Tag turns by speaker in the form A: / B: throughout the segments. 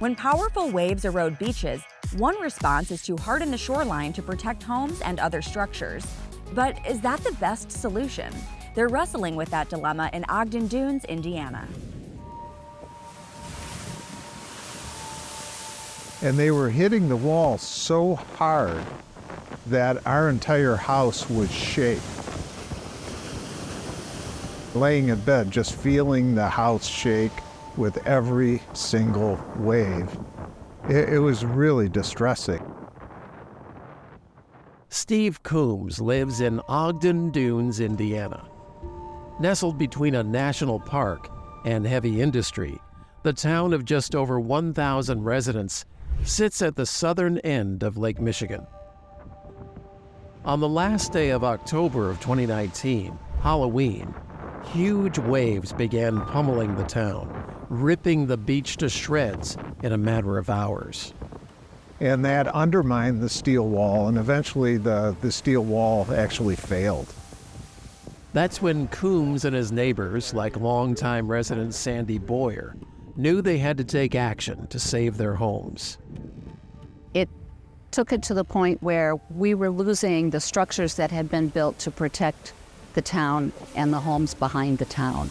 A: When powerful waves erode beaches, one response is to harden the shoreline to protect homes and other structures. But is that the best solution? They're wrestling with that dilemma in Ogden Dunes, Indiana.
B: And they were hitting the wall so hard that our entire house would shake. Laying in bed, just feeling the house shake with every single wave. It was really distressing.
C: Steve Coombs lives in Ogden Dunes, Indiana. Nestled between a national park and heavy industry, the town of just over 1,000 residents sits at the southern end of Lake Michigan. On the last day of October of 2019, Halloween, huge waves began pummeling the town, ripping the beach to shreds in a matter of hours.
B: And that undermined the steel wall, and eventually the steel wall actually failed.
C: That's when Coombs and his neighbors, like longtime resident Sandy Boyer, knew they had to take action to save their homes.
D: It took it to the point where we were losing the structures that had been built to protect the town and the homes behind the town.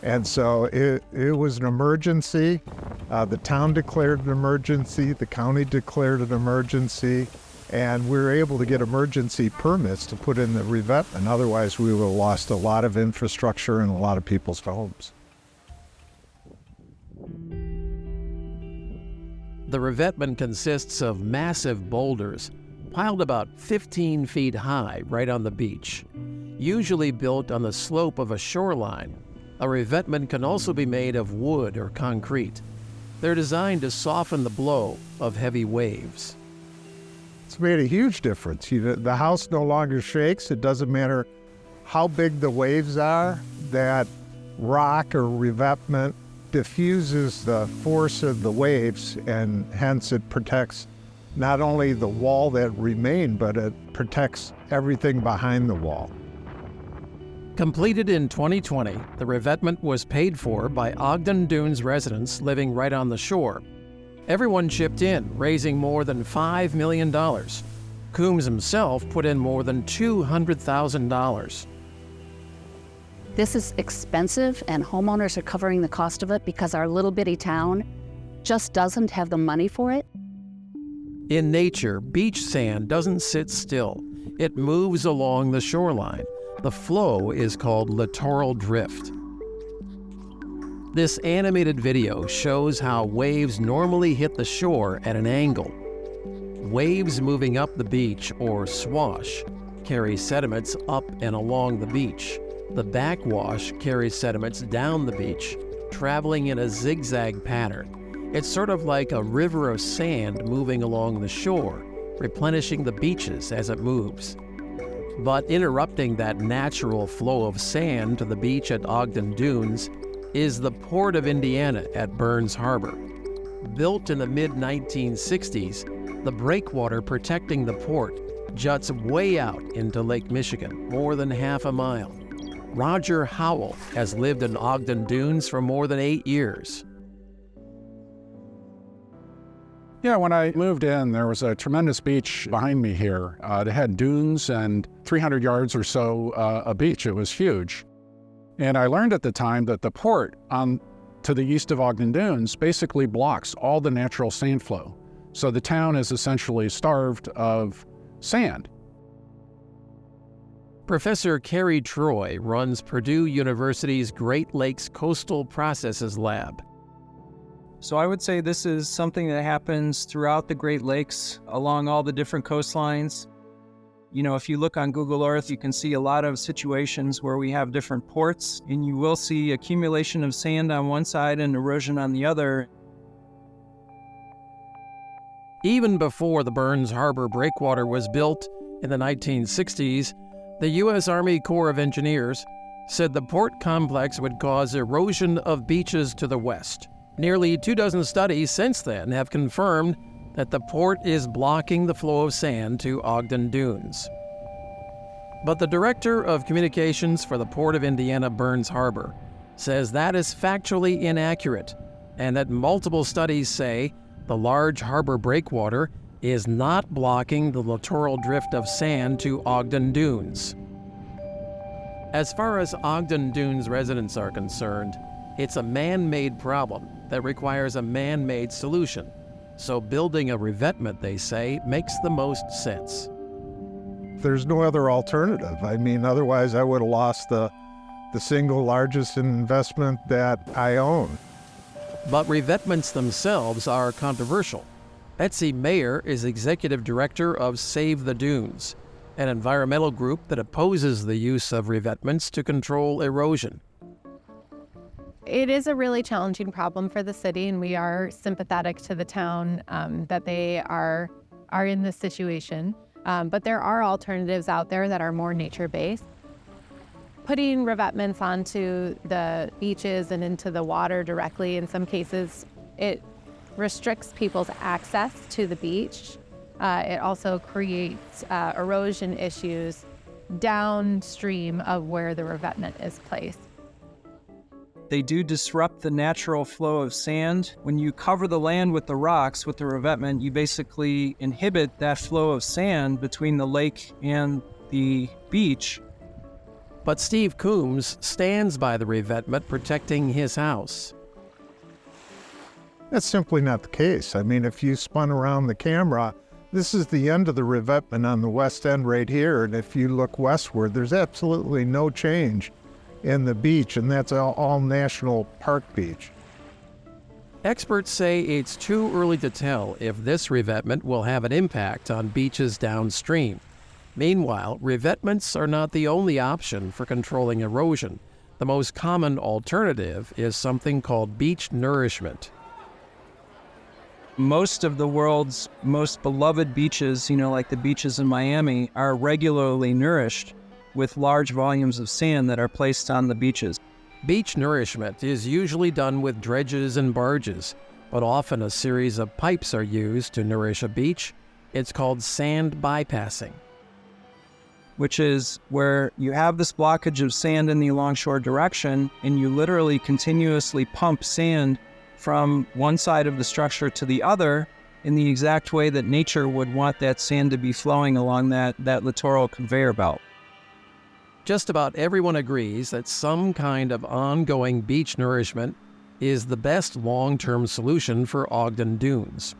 B: And so it was an emergency. The town declared an emergency, the county declared an emergency, and we were able to get emergency permits to put in the revetment. Otherwise, we would have lost a lot of infrastructure and a lot of people's homes.
C: The revetment consists of massive boulders piled about 15 feet high right on the beach, usually built on the slope of a shoreline. A revetment can also be made of wood or concrete. They're designed to soften the blow of heavy waves.
B: It's made a huge difference. The house no longer shakes. It doesn't matter how big the waves are. That rock or revetment diffuses the force of the waves, and hence it protects not only the wall that remained, but it protects everything behind the wall.
C: Completed in 2020, the revetment was paid for by Ogden Dunes residents living right on the shore. Everyone chipped in, raising more than $5 million. Coombs himself put in more than $200,000.
D: This is expensive, and homeowners are covering the cost of it because our little bitty town just doesn't have the money for it.
C: In nature, beach sand doesn't sit still. It moves along the shoreline. The flow is called littoral drift. This animated video shows how waves normally hit the shore at an angle. Waves moving up the beach, or swash, carry sediments up and along the beach. The backwash carries sediments down the beach, traveling in a zigzag pattern. It's sort of like a river of sand moving along the shore, replenishing the beaches as it moves. But interrupting that natural flow of sand to the beach at Ogden Dunes is the Port of Indiana at Burns Harbor. Built in the mid-1960s, the breakwater protecting the port juts way out into Lake Michigan, more than half a mile. Roger Howell has lived in Ogden Dunes for more than 8 years.
E: Yeah, when I moved in, there was a tremendous beach behind me here. It had dunes and 300 yards or so a beach. It was huge. And I learned at the time that the port to the east of Ogden Dunes basically blocks all the natural sand flow. So the town is essentially starved of sand.
C: Professor Carrie Troy runs Purdue University's Great Lakes Coastal Processes Lab.
F: So I would say this is something that happens throughout the Great Lakes, along all the different coastlines. You know, if you look on Google Earth, you can see a lot of situations where we have different ports, and you will see accumulation of sand on one side and erosion on the other.
C: Even before the Burns Harbor breakwater was built in the 1960s, the U.S. Army Corps of Engineers said the port complex would cause erosion of beaches to the west. Nearly 24 studies since then have confirmed that the port is blocking the flow of sand to Ogden Dunes. But the director of communications for the Port of Indiana Burns Harbor says that is factually inaccurate. and that multiple studies say the large harbor breakwater is not blocking the littoral drift of sand to Ogden Dunes. As far as Ogden Dunes residents are concerned, it's a man-made problem that requires a man-made solution. So building a revetment, they say, makes the most sense.
B: There's no other alternative. I mean, otherwise I would have lost the single largest investment that I own.
C: But revetments themselves are controversial. Betsy Mayer is executive director of Save the Dunes, an environmental group that opposes the use of revetments to control erosion.
G: It is a really challenging problem for the city, and we are sympathetic to the town that they are in this situation. But there are alternatives out there that are more nature-based. Putting revetments onto the beaches and into the water directly, in some cases, it restricts people's access to the beach. It also creates erosion issues downstream of where the revetment is placed.
F: They do disrupt the natural flow of sand. When you cover the land with the rocks, with the revetment, you basically inhibit that flow of sand between the lake and the beach.
C: But Steve Coombs stands by the revetment protecting his house.
B: That's simply not the case. I mean, if you spun around the camera, this is the end of the revetment on the west end right here, and if you look westward, there's absolutely no change in the beach, and that's all National Park Beach.
C: Experts say it's too early to tell if this revetment will have an impact on beaches downstream. Meanwhile, revetments are not the only option for controlling erosion. The most common alternative is something called beach nourishment.
F: Most of the world's most beloved beaches, like the beaches in Miami, are regularly nourished with large volumes of sand that are placed on the beaches.
C: Beach nourishment is usually done with dredges and barges, but often a series of pipes are used to nourish a beach. It's called sand bypassing,
F: which is where you have this blockage of sand in the longshore direction, and you literally continuously pump sand from one side of the structure to the other in the exact way that nature would want that sand to be flowing along that littoral conveyor belt.
C: Just about everyone agrees that some kind of ongoing beach nourishment is the best long-term solution for Ogden Dunes.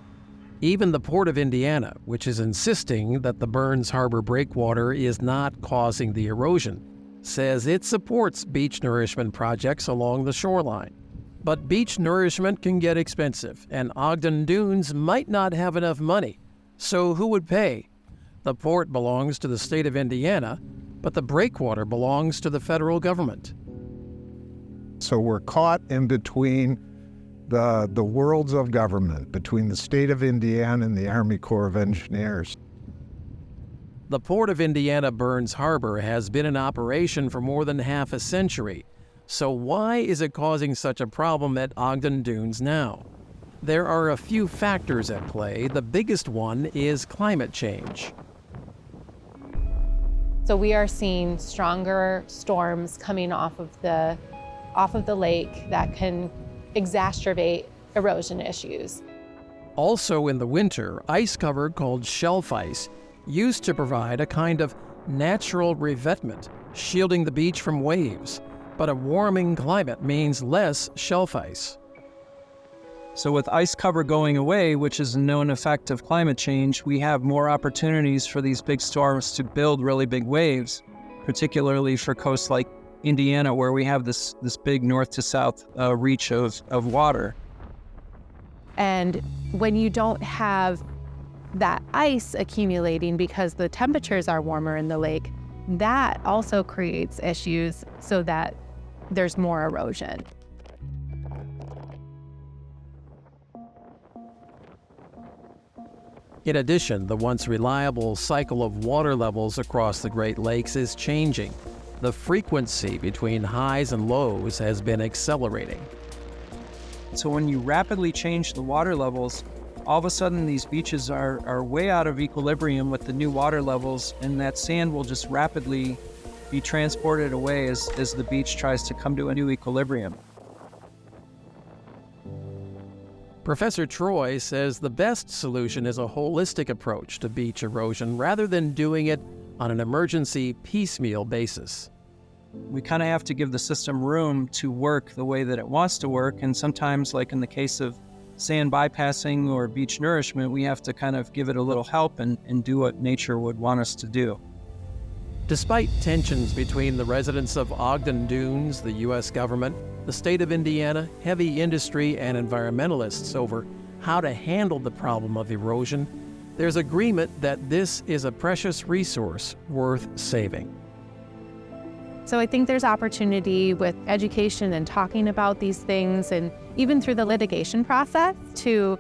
C: Even the Port of Indiana, which is insisting that the Burns Harbor breakwater is not causing the erosion, says it supports beach nourishment projects along the shoreline. But beach nourishment can get expensive, and Ogden Dunes might not have enough money. So who would pay? The port belongs to the state of Indiana, but the breakwater belongs to the federal government.
B: So we're caught in between the worlds of government, between the state of Indiana and the Army Corps of Engineers.
C: The Port of Indiana Burns Harbor has been in operation for more than half a century. So why is it causing such a problem at Ogden Dunes now? There are a few factors at play. The biggest one is climate change.
G: So we are seeing stronger storms coming off of the lake that can exacerbate erosion issues.
C: Also in the winter, ice cover called shelf ice used to provide a kind of natural revetment, shielding the beach from waves. But a warming climate means less shelf ice.
F: So with ice cover going away, which is a known effect of climate change, we have more opportunities for these big storms to build really big waves, particularly for coasts like Indiana, where we have this big north to south reach of water.
G: And when you don't have that ice accumulating because the temperatures are warmer in the lake, that also creates issues so that there's more erosion.
C: In addition, the once reliable cycle of water levels across the Great Lakes is changing. The frequency between highs and lows has been accelerating.
F: So when you rapidly change the water levels, all of a sudden these beaches are way out of equilibrium with the new water levels, and that sand will just rapidly be transported away as the beach tries to come to a new equilibrium.
C: Professor Troy says the best solution is a holistic approach to beach erosion rather than doing it on an emergency piecemeal basis.
F: We kind of have to give the system room to work the way that it wants to work. And sometimes, like in the case of sand bypassing or beach nourishment, we have to kind of give it a little help and do what nature would want us to do.
C: Despite tensions between the residents of Ogden Dunes, the U.S. government, the state of Indiana, heavy industry, and environmentalists over how to handle the problem of erosion, there's agreement that this is a precious resource worth saving.
G: So I think there's opportunity with education and talking about these things, and even through the litigation process, to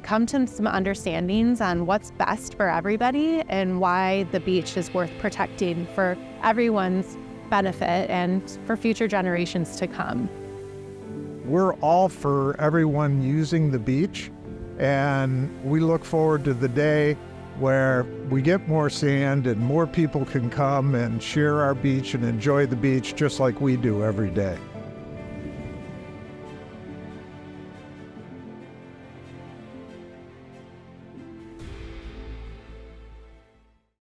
G: come to some understandings on what's best for everybody and why the beach is worth protecting for everyone's benefit and for future generations to come.
B: We're all for everyone using the beach, and we look forward to the day where we get more sand and more people can come and share our beach and enjoy the beach just like we do every day.